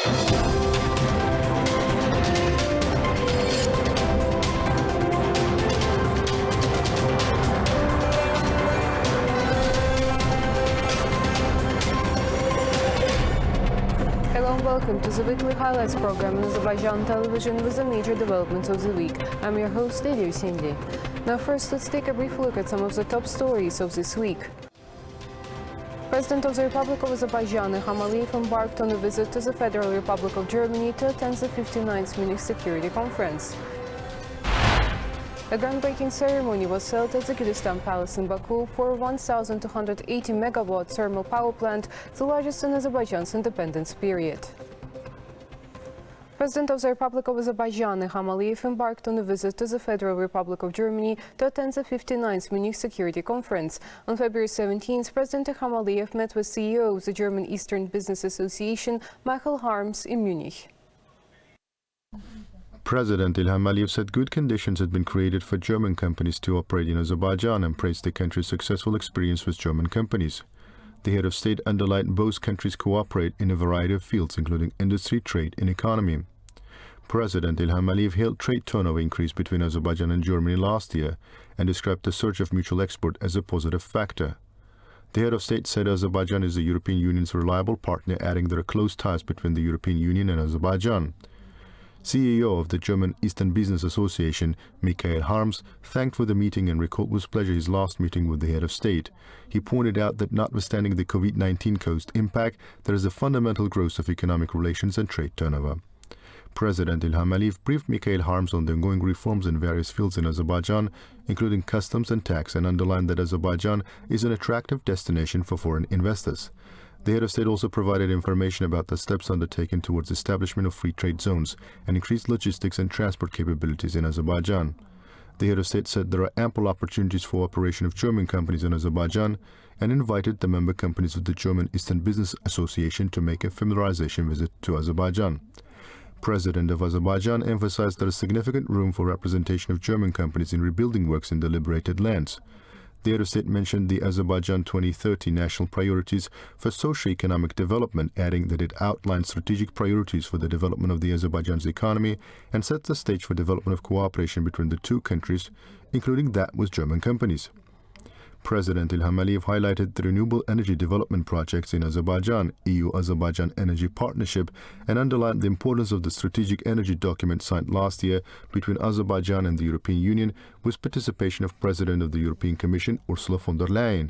Welcome to the weekly highlights program on Azərbaycan Television with the major developments of the week. I'm your host, Ilham. Now first, let's take a brief look at some of the top stories of this week. President of the Republic of Azerbaijan, Ilham Aliyev, embarked on a visit to the Federal Republic of Germany to attend the 59th Munich Security Conference. A groundbreaking ceremony was held at the Gülistan Palace in Baku for a 1,280 megawatt thermal power plant, the largest in Azerbaijan's independence period. President of the Republic of Azerbaijan, Ilham Aliyev, embarked on a visit to the Federal Republic of Germany to attend the 59th Munich Security Conference. On February 17th, President Ilham Aliyev met with CEO of the German Eastern Business Association, Michael Harms, in Munich. President Ilham Aliyev said good conditions had been created for German companies to operate in Azerbaijan and praised the country's successful experience with German companies. The head of state underlined both countries cooperate in a variety of fields, including industry, trade, and economy. President Ilham Aliyev hailed trade turnover increase between Azerbaijan and Germany last year and described the surge of mutual export as a positive factor. The head of state said Azerbaijan is the European Union's reliable partner, adding there are close ties between the European Union and Azerbaijan. CEO of the German Eastern Business Association, Michael Harms, thanked for the meeting and recalled with pleasure his last meeting with the head of state. He pointed out that notwithstanding the COVID-19 caused impact, there is a fundamental growth of economic relations and trade turnover. President Ilham Aliyev briefed Michael Harms on the ongoing reforms in various fields in Azerbaijan, including customs and tax, and underlined that Azerbaijan is an attractive destination for foreign investors. The head of state also provided information about the steps undertaken towards establishment of free trade zones and increased logistics and transport capabilities in Azerbaijan. The head of state said there are ample opportunities for operation of German companies in Azerbaijan and invited the member companies of the German Eastern Business Association to make a familiarization visit to Azerbaijan. President of Azerbaijan emphasized there is significant room for representation of German companies in rebuilding works in the liberated lands. The head of state mentioned the Azerbaijan 2030 national priorities for socio-economic development, adding that it outlines strategic priorities for the development of the Azerbaijan's economy and sets the stage for development of cooperation between the two countries, including that with German companies. President Ilham Aliyev highlighted the renewable energy development projects in Azerbaijan, EU-Azerbaijan Energy Partnership, and underlined the importance of the strategic energy document signed last year between Azerbaijan and the European Union with participation of President of the European Commission, Ursula von der Leyen.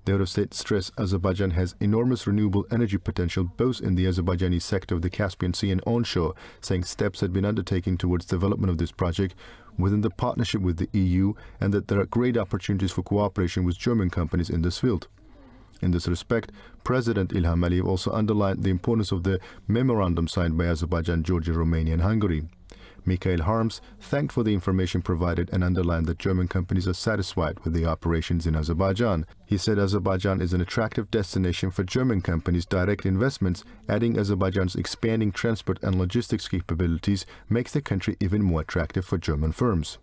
The head of state stressed Azerbaijan has enormous renewable energy potential both in the Azerbaijani sector of the Caspian Sea and onshore, saying steps had been undertaken towards development of this project within the partnership with the EU and that there are great opportunities for cooperation with German companies in this field. In this respect, President Ilham Aliyev also underlined the importance of the memorandum signed by Azerbaijan, Georgia, Romania and Hungary. Michael Harms thanked for the information provided and underlined that German companies are satisfied with the operations in Azerbaijan. He said Azerbaijan is an attractive destination for German companies' direct investments, adding Azerbaijan's expanding transport and logistics capabilities makes the country even more attractive for German firms.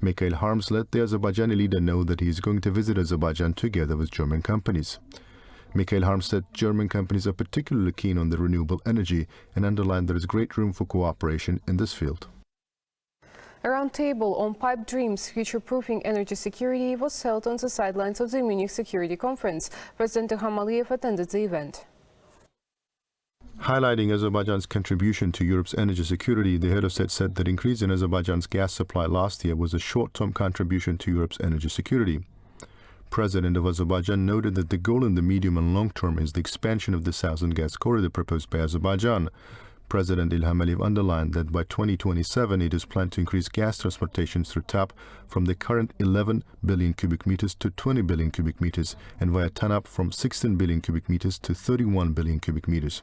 Michael Harms let the Azerbaijani leader know that he is going to visit Azerbaijan together with German companies. Michael Harms said German companies are particularly keen on the renewable energy and underlined there is great room for cooperation in this field. A roundtable on pipe dreams future-proofing energy security was held on the sidelines of the Munich Security Conference. President Ilham Aliyev attended the event. Highlighting Azerbaijan's contribution to Europe's energy security, the head of state said that increase in Azerbaijan's gas supply last year was a short-term contribution to Europe's energy security. President of Azerbaijan noted that the goal in the medium and long term is the expansion of the Southern Gas Corridor proposed by Azerbaijan. President Ilham Aliyev underlined that by 2027 it is planned to increase gas transportation through TAP from the current 11 billion cubic meters to 20 billion cubic meters and via TANAP from 16 billion cubic meters to 31 billion cubic meters.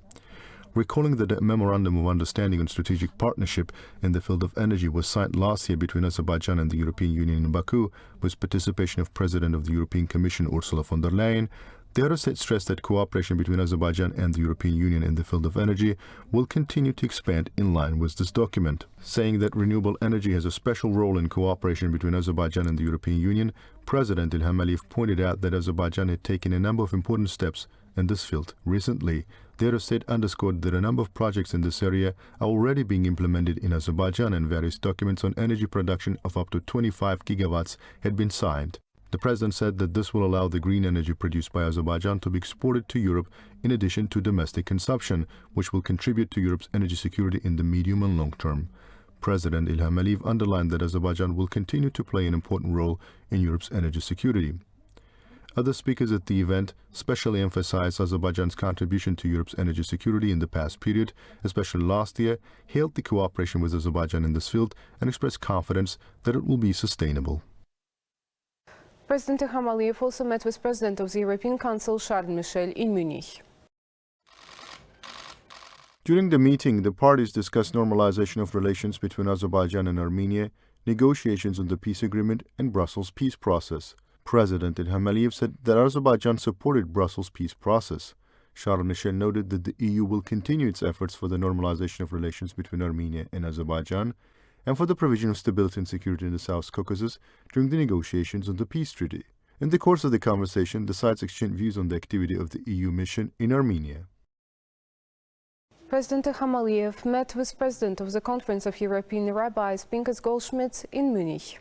Recalling that a memorandum of understanding on strategic partnership in the field of energy was signed last year between Azerbaijan and the European Union in Baku with participation of President of the European Commission Ursula von der Leyen, the head of state stressed that cooperation between Azerbaijan and the European Union in the field of energy will continue to expand in line with this document. Saying that renewable energy has a special role in cooperation between Azerbaijan and the European Union, President Ilham Aliyev pointed out that Azerbaijan had taken a number of important steps in this field recently. The head of state underscored that a number of projects in this area are already being implemented in Azerbaijan, and various documents on energy production of up to 25 gigawatts had been signed. The president said that this will allow the green energy produced by Azerbaijan to be exported to Europe in addition to domestic consumption, which will contribute to Europe's energy security in the medium and long term. President Ilham Aliyev underlined that Azerbaijan will continue to play an important role in Europe's energy security. Other speakers at the event specially emphasized Azerbaijan's contribution to Europe's energy security in the past period, especially last year, hailed the cooperation with Azerbaijan in this field, and expressed confidence that it will be sustainable. President Ilham Aliyev also met with President of the European Council, Charles Michel, in Munich. During the meeting, the parties discussed normalization of relations between Azerbaijan and Armenia, negotiations on the peace agreement, and Brussels' peace process. President Ilham Aliyev said that Azerbaijan supported Brussels' peace process. Charles Michel noted that the EU will continue its efforts for the normalization of relations between Armenia and Azerbaijan, and for the provision of stability and security in the South Caucasus during the negotiations on the peace treaty. In the course of the conversation, the sides exchanged views on the activity of the EU mission in Armenia. President Ilham Aliyev met with President of the Conference of European Rabbis, Pinchas Goldschmidt, in Munich.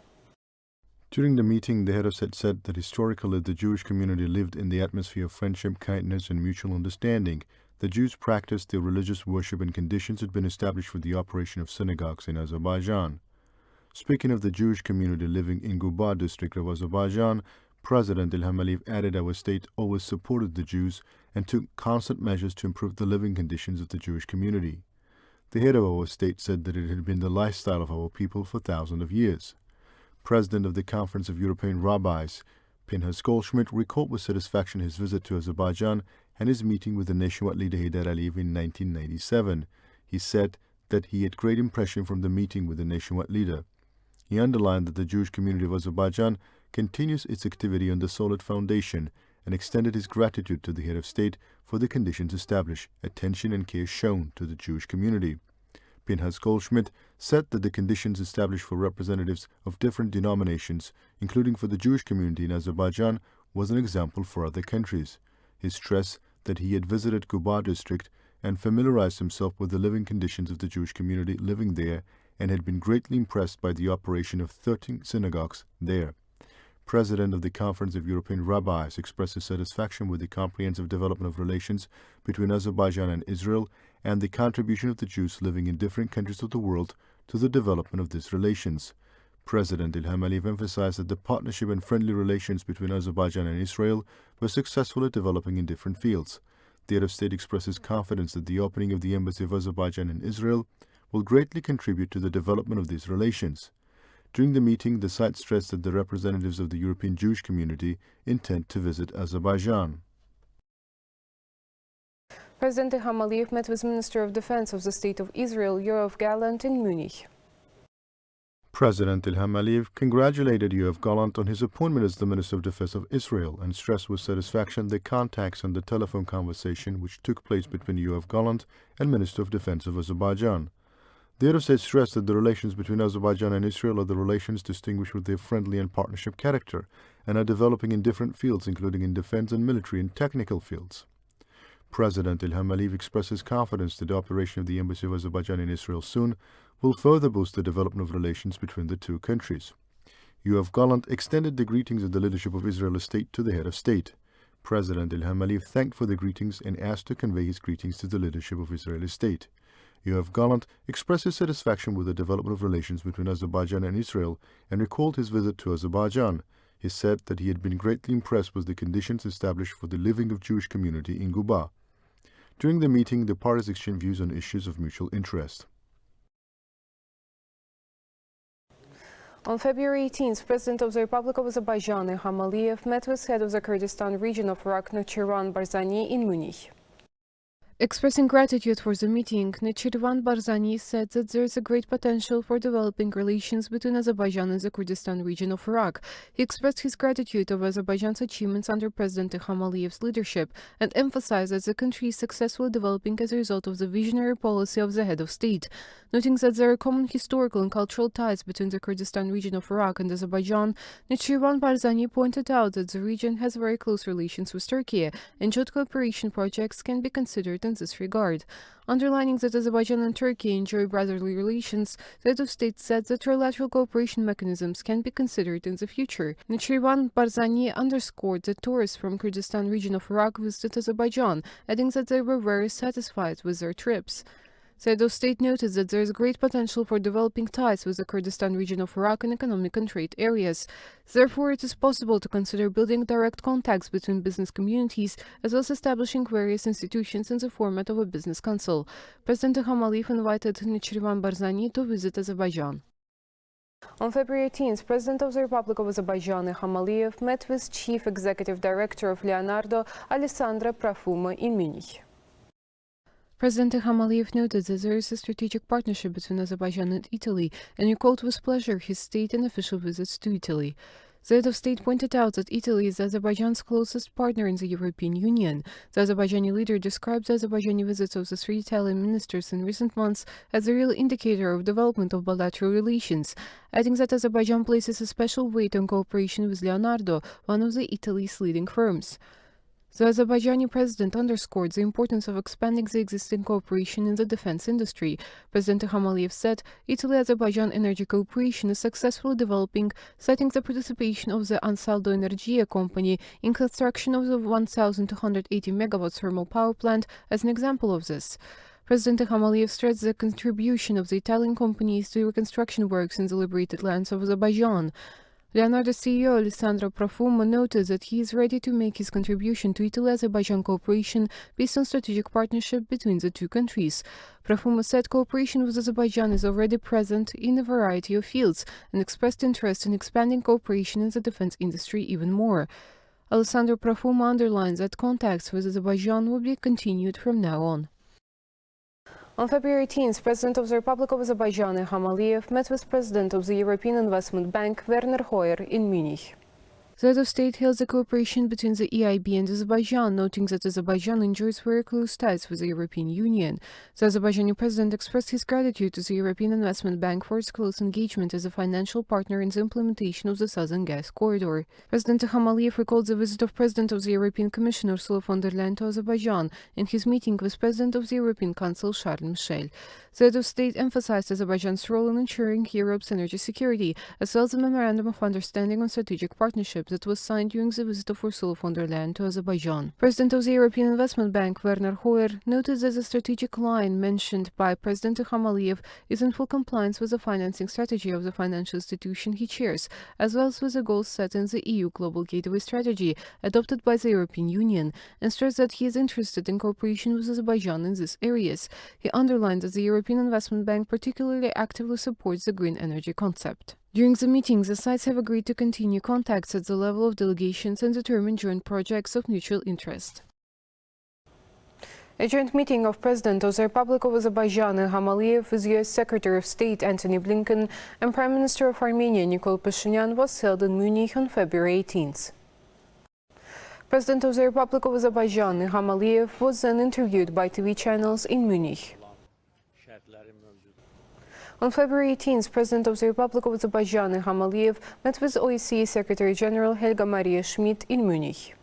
During the meeting, the head of state said that historically the Jewish community lived in the atmosphere of friendship, kindness, and mutual understanding. The Jews practiced their religious worship and conditions had been established for the operation of synagogues in Azerbaijan. Speaking of the Jewish community living in Guba district of Azerbaijan, President Ilham Aliyev added our state always supported the Jews and took constant measures to improve the living conditions of the Jewish community. The head of our state said that it had been the lifestyle of our people for thousands of years. President of the Conference of European Rabbis, Pinchas Goldschmidt, recalled with satisfaction his visit to Azerbaijan and his meeting with the nationwide leader Heydar Aliyev in 1997. He said that he had great impression from the meeting with the nationwide leader. He underlined that the Jewish community of Azerbaijan continues its activity on the solid foundation and extended his gratitude to the head of state for the conditions established, attention and care shown to the Jewish community. Pinchas Goldschmidt said that the conditions established for representatives of different denominations, including for the Jewish community in Azerbaijan, was an example for other countries. He stressed that he had visited Guba district and familiarized himself with the living conditions of the Jewish community living there and had been greatly impressed by the operation of 13 synagogues there. President of the Conference of European Rabbis expressed his satisfaction with the comprehensive development of relations between Azerbaijan and Israel and the contribution of the Jews living in different countries of the world to the development of these relations. President Ilham Aliyev emphasized that the partnership and friendly relations between Azerbaijan and Israel were successful at developing in different fields. The head of state expresses confidence that the opening of the embassy of Azerbaijan in Israel will greatly contribute to the development of these relations. During the meeting, the site stressed that the representatives of the European Jewish community intend to visit Azerbaijan. President Ilham Aliyev met with Minister of Defense of the State of Israel, Yoav Gallant, in Munich. President Ilham Aliyev congratulated Yoav Gallant on his appointment as the Minister of Defense of Israel and stressed with satisfaction the contacts and the telephone conversation which took place between Yoav Gallant and Minister of Defense of Azerbaijan. The head of state stressed that the relations between Azerbaijan and Israel are the relations distinguished with their friendly and partnership character and are developing in different fields, including in defense and military and technical fields. President Ilham Aliyev expresses confidence that the operation of the Embassy of Azerbaijan in Israel soon will further boost the development of relations between the two countries. Yoav Gallant extended the greetings of the leadership of Israeli state to the head of state. President Ilham Aliyev thanked for the greetings and asked to convey his greetings to the leadership of Israeli state. Yoav Gallant expressed his satisfaction with the development of relations between Azerbaijan and Israel and recalled his visit to Azerbaijan. He said that he had been greatly impressed with the conditions established for the living of Jewish community in Guba. During the meeting, the parties exchanged views on issues of mutual interest. On February 18th, President of the Republic of Azerbaijan, Ilham Aliyev, met with head of the Kurdistan region of Iraq, Nechirvan Barzani, in Munich. Expressing gratitude for the meeting, Nechirvan Barzani said that there is a great potential for developing relations between Azerbaijan and the Kurdistan region of Iraq. He expressed his gratitude of Azerbaijan's achievements under President Ilham Aliyev's leadership and emphasized that the country is successfully developing as a result of the visionary policy of the head of state. Noting that there are common historical and cultural ties between the Kurdistan region of Iraq and Azerbaijan, Nechirvan Barzani pointed out that the region has very close relations with Turkey, and joint cooperation projects can be considered in this regard. Underlining that Azerbaijan and Turkey enjoy brotherly relations, the head of state said that trilateral cooperation mechanisms can be considered in the future. Nechirvan Barzani underscored that tourists from Kurdistan region of Iraq visited Azerbaijan, adding that they were very satisfied with their trips. The head of state noted that there is great potential for developing ties with the Kurdistan region of Iraq in economic and trade areas. Therefore, it is possible to consider building direct contacts between business communities, as well as establishing various institutions in the format of a business council. President Ilham Aliyev invited Nechirvan Barzani to visit Azerbaijan. On February 18th, President of the Republic of Azerbaijan, Ilham Aliyev, met with Chief Executive Director of Leonardo, Alessandra Profumo, in Munich. President Ilham Aliyev noted that there is a strategic partnership between Azerbaijan and Italy and recalled with pleasure his state and official visits to Italy. The head of state pointed out that Italy is Azerbaijan's closest partner in the European Union. The Azerbaijani leader described the Azerbaijani visits of the three Italian ministers in recent months as a real indicator of development of bilateral relations, adding that Azerbaijan places a special weight on cooperation with Leonardo, one of the Italy's leading firms. The Azerbaijani president underscored the importance of expanding the existing cooperation in the defense industry. President Ilham Aliyev said Italy-Azerbaijan energy cooperation is successfully developing, citing the participation of the Ansaldo Energia company in construction of the 1,280 megawatt thermal power plant as an example of this. President Ilham Aliyev stressed the contribution of the Italian companies to reconstruction works in the liberated lands of Azerbaijan. Leonardo CEO Alessandro Profumo noted that he is ready to make his contribution to Italy-Azerbaijan cooperation based on strategic partnership between the two countries. Profumo said cooperation with Azerbaijan is already present in a variety of fields and expressed interest in expanding cooperation in the defense industry even more. Alessandro Profumo underlines that contacts with Azerbaijan will be continued from now on. On February 18th, President of the Republic of Azerbaijan, Ilham Aliyev, met with President of the European Investment Bank, Werner Hoyer, in Munich. The head of state hailed the cooperation between the EIB and Azerbaijan, noting that Azerbaijan enjoys very close ties with the European Union. The Azerbaijani president expressed his gratitude to the European Investment Bank for its close engagement as a financial partner in the implementation of the Southern Gas Corridor. President Ilham Aliyev recalled the visit of President of the European Commission, Ursula von der Leyen, to Azerbaijan and his meeting with President of the European Council, Charles Michel. The head of state emphasized Azerbaijan's role in ensuring Europe's energy security, as well as the Memorandum of Understanding on Strategic Partnership that was signed during the visit of Ursula von der Leyen to Azerbaijan. President of the European Investment Bank, Werner Hoyer, noted that the strategic line mentioned by President Ilham Aliyev is in full compliance with the financing strategy of the financial institution he chairs, as well as with the goals set in the EU Global Gateway Strategy adopted by the European Union, and stressed that he is interested in cooperation with Azerbaijan in these areas. He underlined that the European Investment Bank particularly actively supports the green energy concept. During the meeting, the sides have agreed to continue contacts at the level of delegations and determine joint projects of mutual interest. A joint meeting of President of the Republic of Azerbaijan, Ilham Aliyev, with U.S. Secretary of State Antony Blinken and Prime Minister of Armenia, Nikol Pashinyan, was held in Munich on February 18th. President of the Republic of Azerbaijan, Ilham Aliyev, was then interviewed by TV channels in Munich. On February 18th, President of the Republic of Azerbaijan, Ilham Aliyev, met with OSCE Secretary General Helga Maria Schmid in Munich.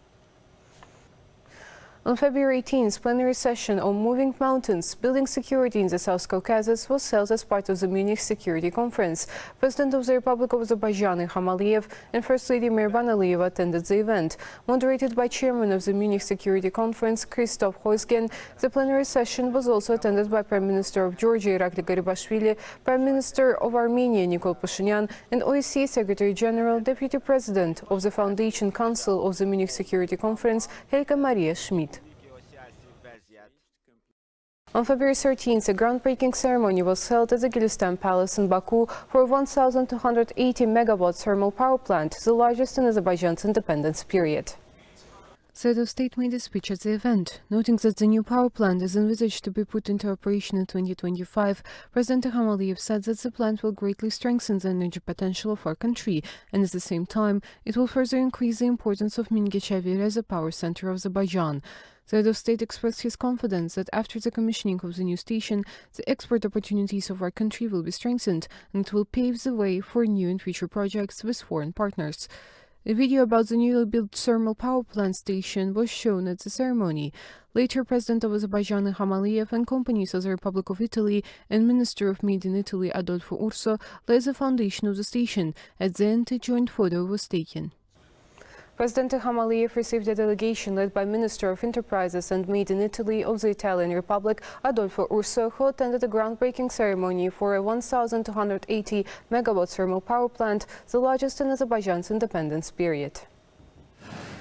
On February 18th, plenary session on moving mountains, building security in the South Caucasus was held as part of the Munich Security Conference. President of the Republic of Azerbaijan, Ilham Aliyev, and First Lady Mehriban Aliyeva attended the event. Moderated by Chairman of the Munich Security Conference, Christoph Heusgen, the plenary session was also attended by Prime Minister of Georgia, Irakli Garibashvili, Prime Minister of Armenia, Nikol Pashinyan, and OSCE Secretary General, Deputy President of the Foundation Council of the Munich Security Conference, Helga Maria Schmid. On February 13th, a groundbreaking ceremony was held at the Gülistan Palace in Baku for a 1,280 megawatt thermal power plant, the largest in Azerbaijan's independence period. The head of state made a speech at the event, noting that the new power plant is envisaged to be put into operation in 2025. President Ilham Aliyev said that the plant will greatly strengthen the energy potential of our country, and at the same time, it will further increase the importance of Mingechavir as a power center of Azerbaijan. The head of state expressed his confidence that after the commissioning of the new station, the export opportunities of our country will be strengthened, and it will pave the way for new and future projects with foreign partners. A video about the newly built thermal power plant station was shown at the ceremony. Later, President of Azerbaijan Ilham Aliyev accompanies of the Republic of Italy and Minister of Made in Italy Adolfo Urso led the foundation of the station. At the end, a joint photo was taken. President Ilham Aliyev received a delegation led by Minister of Enterprises and Made in Italy of the Italian Republic, Adolfo Urso, who attended the groundbreaking ceremony for a 1,280 megawatt thermal power plant, the largest in Azerbaijan's independence period.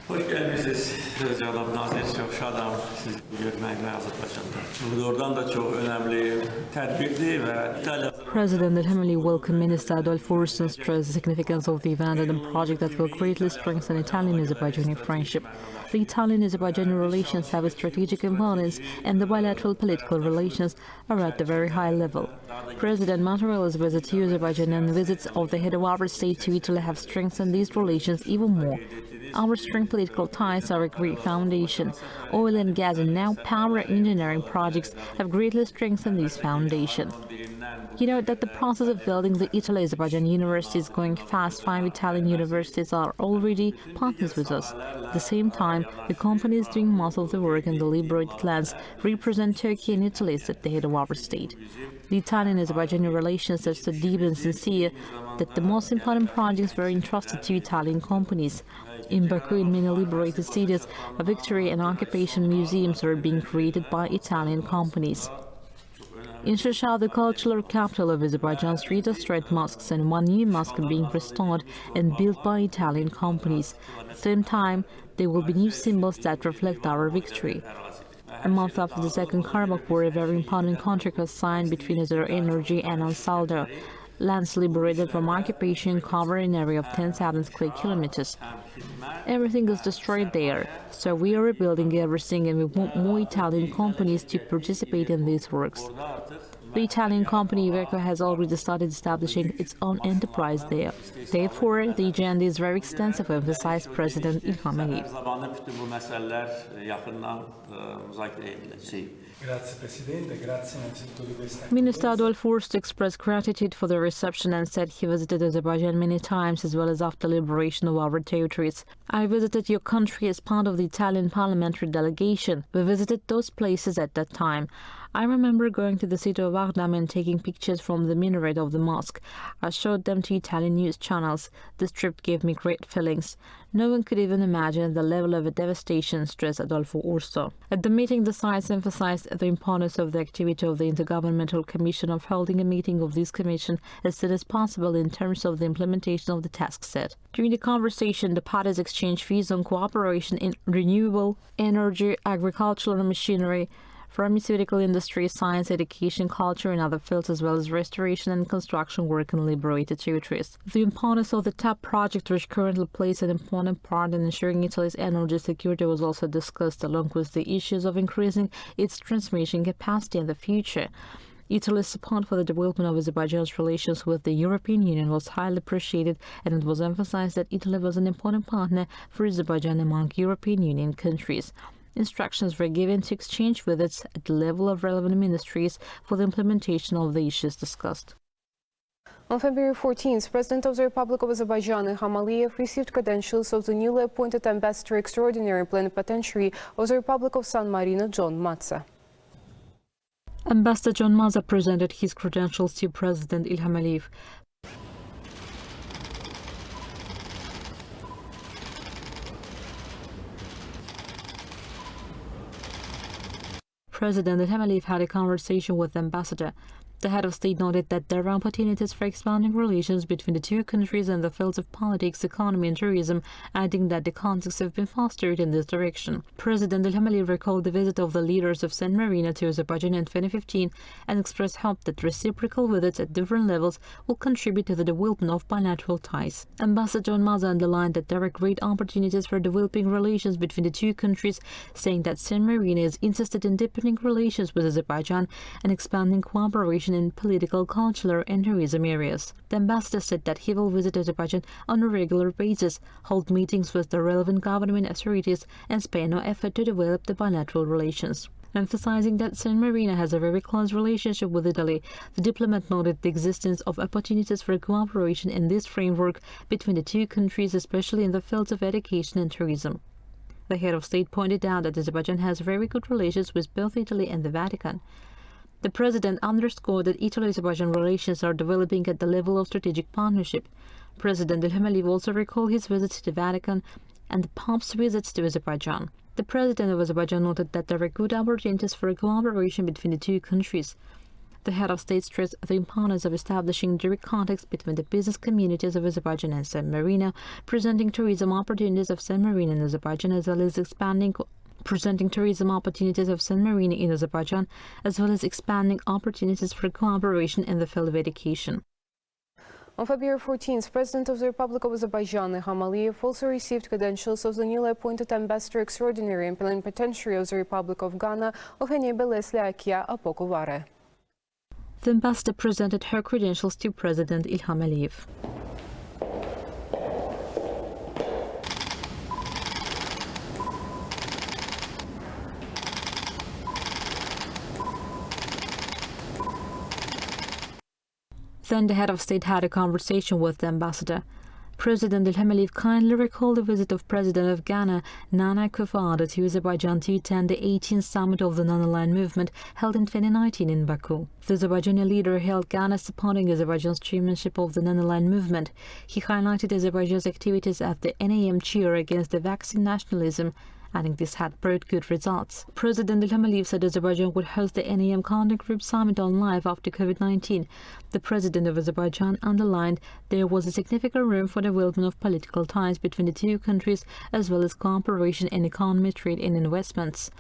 Hoş gelmişsiniz Cənab Nazir, çox şadam sizi görməklə Azərbaycanda. Doğrudan da çox önəmli tədbirdir və İtaliya. President Ilham welcomed Minister Adolfo Urso and stressed the significance of the event and a project that will greatly strengthen Italian-Azerbaijani friendship. The Italian-Azerbaijani relations have a strategic importance and the bilateral political relations are at a very high level. President Mattarel's visit to Azerbaijan and visits of the head of our state to Italy have strengthened these relations even more. Our strong political ties are a great foundation. Oil and gas and now power engineering projects have greatly strengthened this foundation. You know that the process of building the Italy-Azerbaijan University is going fast. 5 Italian universities are already partners with us. At the same time, the company is doing most of the work and the liberated lands represent Turkey and Italy at the head of our state. The Italian-Azerbaijani relations are so deep and sincere that the most important projects were entrusted to Italian companies. In Baku, in many liberated cities, a victory and occupation museums are being created by Italian companies. In Shashar, the cultural capital of Azerbaijan, 3 straight mosques and 1 new mosque are being restored and built by Italian companies. At the same time, there will be new symbols that reflect our victory. A month after the Second Karabakh War, a very important contract was signed between Azer Energy and Ansaldo. Lands liberated from occupation cover an area of 10,000 square kilometers. Everything is destroyed there, so we are rebuilding everything and we want more Italian companies to participate in these works. The Italian company Iveco has already started establishing its own enterprise there. Therefore, the agenda is very extensive, emphasized President Ilham Aliyev. Minister Adolfo Urso expressed gratitude for the reception and said he visited Azerbaijan many times as well as after liberation of our territories. I visited your country as part of the Italian parliamentary delegation. We visited those places at that time. I remember going to the city of Aghdam and taking pictures from the minaret of the mosque. I showed them to Italian news channels. This trip gave me great feelings. No one could even imagine the level of devastation, stressed Adolfo Urso. At the meeting, the sides emphasized the importance of the activity of the Intergovernmental Commission of holding a meeting of this commission as soon as possible in terms of the implementation of the task set. During the conversation, the parties exchanged views on cooperation in renewable energy, agricultural and machinery, pharmaceutical industry, science, education, culture, and other fields, as well as restoration and construction work in liberated territories. The importance of the TAP project, which currently plays an important part in ensuring Italy's energy security, was also discussed, along with the issues of increasing its transmission capacity in the future. Italy's support for the development of Azerbaijan's relations with the European Union was highly appreciated, and it was emphasized that Italy was an important partner for Azerbaijan among European Union countries. Instructions were given to exchange visits at the level of relevant ministries for the implementation of the issues discussed. On February 14th, President of the Republic of Azerbaijan Ilham Aliyev received credentials of the newly appointed Ambassador Extraordinary Plenipotentiary of the Republic of San Marino, John Mazza. Ambassador John Mazza presented his credentials to President Ilham Aliyev. President Ilham Aliyev had a conversation with the ambassador. The head of state noted that there are opportunities for expanding relations between the two countries in the fields of politics, economy and tourism, adding that the contacts have been fostered in this direction. President Ilham Aliyev recalled the visit of the leaders of San Marino to Azerbaijan in 2015 and expressed hope that reciprocal visits at different levels will contribute to the development of bilateral ties. Ambassador John Mazza underlined that there are great opportunities for developing relations between the two countries, saying that San Marino is interested in deepening relations with Azerbaijan and expanding cooperation in political, cultural and tourism areas. The ambassador said that he will visit Azerbaijan on a regular basis, hold meetings with the relevant government authorities and spare no effort to develop the bilateral relations. Emphasizing that San Marino has a very close relationship with Italy, the diplomat noted the existence of opportunities for cooperation in this framework between the two countries, especially in the fields of education and tourism. The head of state pointed out that Azerbaijan has very good relations with both Italy and the Vatican. The president underscored that Italy-Azerbaijan relations are developing at the level of strategic partnership. President Ilham also recalled his visits to the Vatican and the Pope's visits to Azerbaijan. The president of Azerbaijan noted that there are good opportunities for cooperation between the two countries. The head of state stressed the importance of establishing direct contacts between the business communities of Azerbaijan and San Marino, presenting tourism opportunities of San Marino and Azerbaijan, as well as expanding opportunities for cooperation in the field of education. On February 14th, President of the Republic of Azerbaijan, Ilham Aliyev, also received credentials of the newly appointed Ambassador Extraordinary and Plenipotentiary of the Republic of Ghana, Apokovare. The ambassador presented her credentials to President Ilham Aliyev. Then the head of state had a conversation with the ambassador. President Ilham Aliyev kindly recalled the visit of President of Ghana, Nana Akufo-Addo, to Azerbaijan to attend the 18th Summit of the Non-Aligned Movement held in 2019 in Baku. The Azerbaijani leader hailed Ghana supporting Azerbaijan's chairmanship of the Non-Aligned Movement. He highlighted Azerbaijan's activities at the NAM cheer against the vaccine nationalism, adding this had brought good results. President Ilham Aliyev said Azerbaijan would host the NAM Contact Group Summit on live after COVID-19. The president of Azerbaijan underlined there was a significant room for development of political ties between the two countries, as well as cooperation in economy, trade and investments.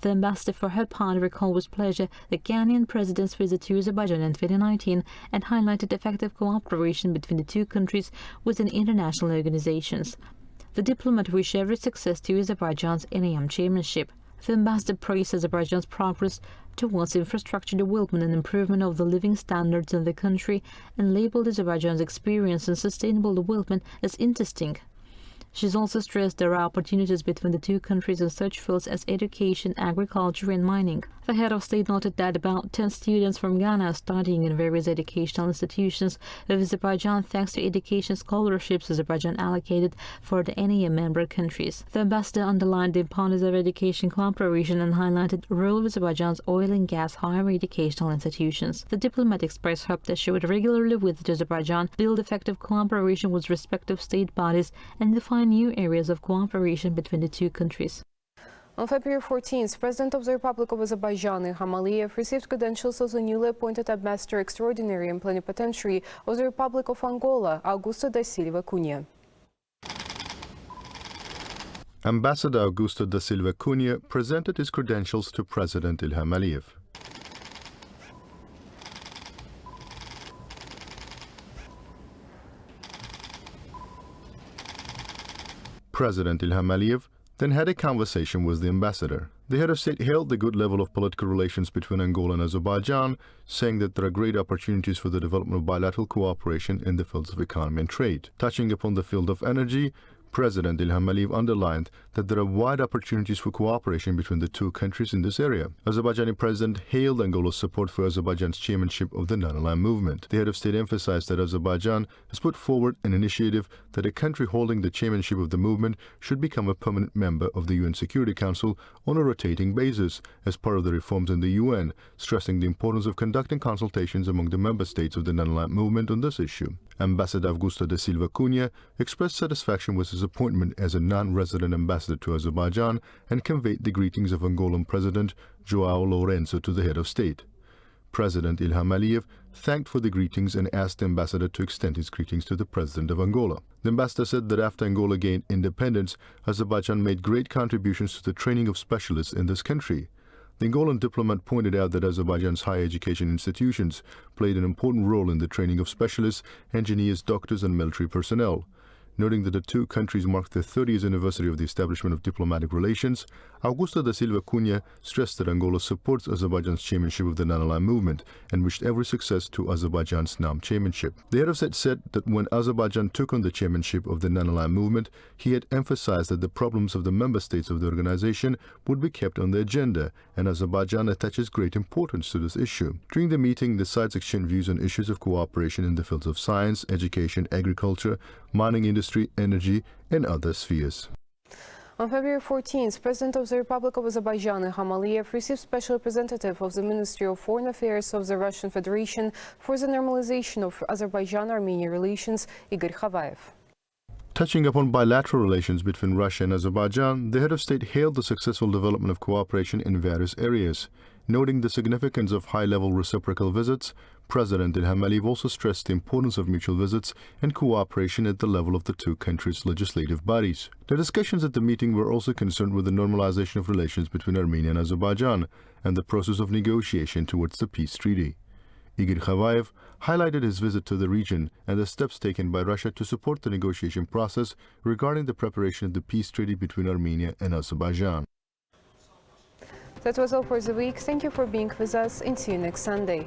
The ambassador for her part recalled with pleasure the Ghanaian president's visit to Azerbaijan in 2019 and highlighted effective cooperation between the two countries within international organizations. The diplomat wished every success to Azerbaijan's NAM chairmanship. The ambassador praised Azerbaijan's progress towards infrastructure development and improvement of the living standards in the country and labeled Azerbaijan's experience in sustainable development as interesting. She's also stressed there are opportunities between the two countries in such fields as education, agriculture and mining. The head of state noted that about 10 students from Ghana are studying in various educational institutions of Azerbaijan thanks to education scholarships Azerbaijan allocated for the NAM member countries. The ambassador underlined the importance of education cooperation and highlighted the role of Azerbaijan's oil and gas higher educational institutions. The diplomat expressed hope that she would regularly visit Azerbaijan, build effective cooperation with respective state bodies, and define new areas of cooperation between the two countries. On February 14th, President of the Republic of Azerbaijan, Ilham Aliyev, received credentials as the newly appointed Ambassador Extraordinary and Plenipotentiary of the Republic of Angola, Augusto da Silva Cunha. Ambassador Augusto da Silva Cunha presented his credentials to President Ilham Aliyev. President Ilham Aliyev then had a conversation with the ambassador. The head of state hailed the good level of political relations between Angola and Azerbaijan, saying that there are great opportunities for the development of bilateral cooperation in the fields of economy and trade. Touching upon the field of energy, President Ilham Aliyev underlined that there are wide opportunities for cooperation between the two countries in this area. Azerbaijani President hailed Angola's support for Azerbaijan's chairmanship of the Non-Aligned Movement. The head of state emphasized that Azerbaijan has put forward an initiative that a country holding the chairmanship of the movement should become a permanent member of the UN Security Council on a rotating basis as part of the reforms in the UN, stressing the importance of conducting consultations among the member states of the Non-Aligned Movement on this issue. Ambassador Augusto da Silva Cunha expressed satisfaction with his appointment as a non-resident ambassador to Azerbaijan and conveyed the greetings of Angolan President João Lourenço to the head of state. President Ilham Aliyev thanked for the greetings and asked the ambassador to extend his greetings to the President of Angola. The ambassador said that after Angola gained independence, Azerbaijan made great contributions to the training of specialists in this country. The Angolan diplomat pointed out that Azerbaijan's higher education institutions played an important role in the training of specialists, engineers, doctors and military personnel. Noting that the two countries marked the 30th anniversary of the establishment of diplomatic relations, Augusto da Silva Cunha stressed that Angola supports Azerbaijan's chairmanship of the non-aligned movement and wished every success to Azerbaijan's NAM chairmanship. The head of state said that when Azerbaijan took on the chairmanship of the non-aligned movement, he had emphasized that the problems of the member states of the organization would be kept on the agenda, and Azerbaijan attaches great importance to this issue. During the meeting, the sides exchanged views on issues of cooperation in the fields of science, education, agriculture, mining industry, energy, and other spheres. On February 14th, President of the Republic of Azerbaijan, Ilham Aliyev, received special representative of the Ministry of Foreign Affairs of the Russian Federation for the normalization of Azerbaijan-Armenia relations, Igor Khavaev. Touching upon bilateral relations between Russia and Azerbaijan, the head of state hailed the successful development of cooperation in various areas. Noting the significance of high-level reciprocal visits, President Ilham Aliyev also stressed the importance of mutual visits and cooperation at the level of the two countries' legislative bodies. The discussions at the meeting were also concerned with the normalization of relations between Armenia and Azerbaijan and the process of negotiation towards the peace treaty. Igor Khavaev highlighted his visit to the region and the steps taken by Russia to support the negotiation process regarding the preparation of the peace treaty between Armenia and Azerbaijan. That was all for the week. Thank you for being with us and see you next Sunday.